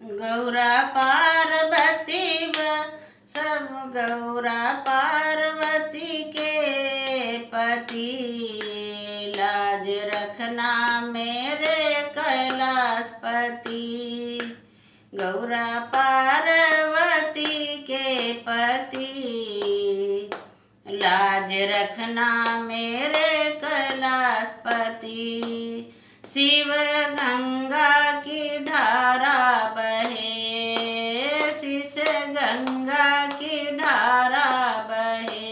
गौरा पार्वती सब गौरा पार्वती के पति, लाज रखना मेरे कैलाशपति। गौरा पार्वती के पति, लाज रखना मेरे कैलाशपति। शिव गंगा की धारा बहे, शीश गंगा की धारा बहे,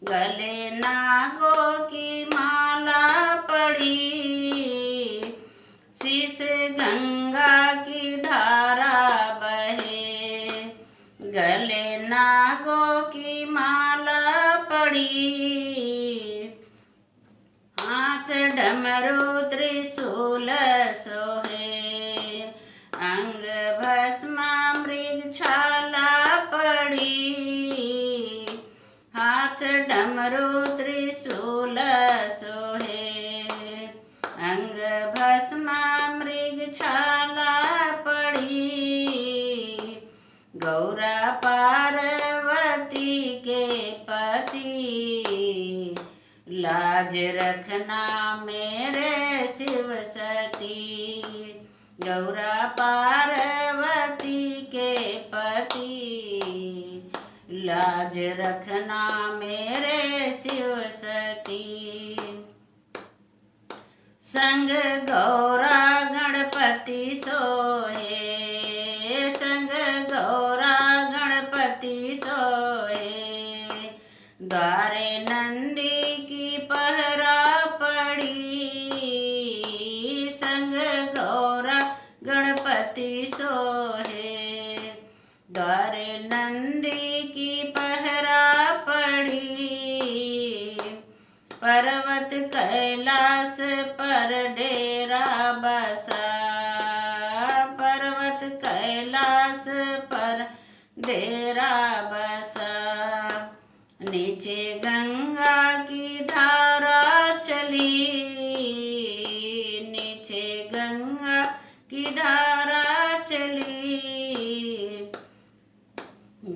गले नागों की माला पड़ी। शीश गंगा की धारा बहे, गले नागों की माला पड़ी। हाथ डमरू त्रिशूल सोहे, अंग भस्मा मृगछाला पड़ी। हाथ डमरू त्रिशूल सोहे, अंग भस्मा मृगछाला पड़ी। गौरा पार्वती के पति, लाज रखना मेरे शिव सती। गौरा पार्वती के पति, लाज रखना मेरे शिव सती। संग गौरा गणपति सोहे, संग गौरा गणपति सोहे, द्वारे नंदी की पहरा पड़ी। संग गौरा गणपति सोहे, द्वारे नंदी की पहरा पड़ी। पर्वत कैलाश पर डेरा बसा, पर्वत कैलाश पर डेरा बसा। नीचे गंगा की धारा चली, नीचे गंगा की धारा चली।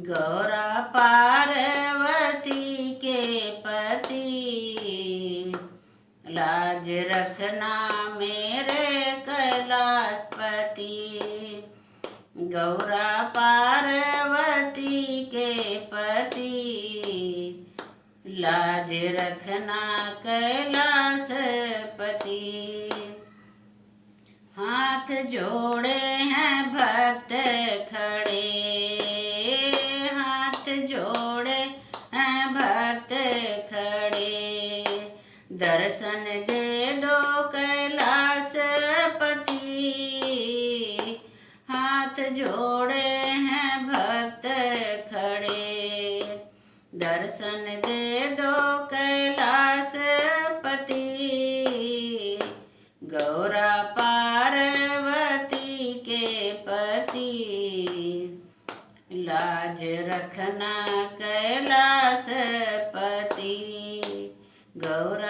गौरा पार्वती के पति, लाज रखना मेरे कैलाशपति। गौरा पार्वती के पति, लाज रखना कैलाशपति। हाथ जोड़े हैं भक्त खड़े, हाथ जोड़े हैं भक्त खड़े, दर्शन दे दो कैलाशपति। हाथ जोड़े हैं भक्त खड़े, दर्शन दे दो कैलाशपति। गौरा पार्वती के पति, लाज रखना कैलाशपति। गौरा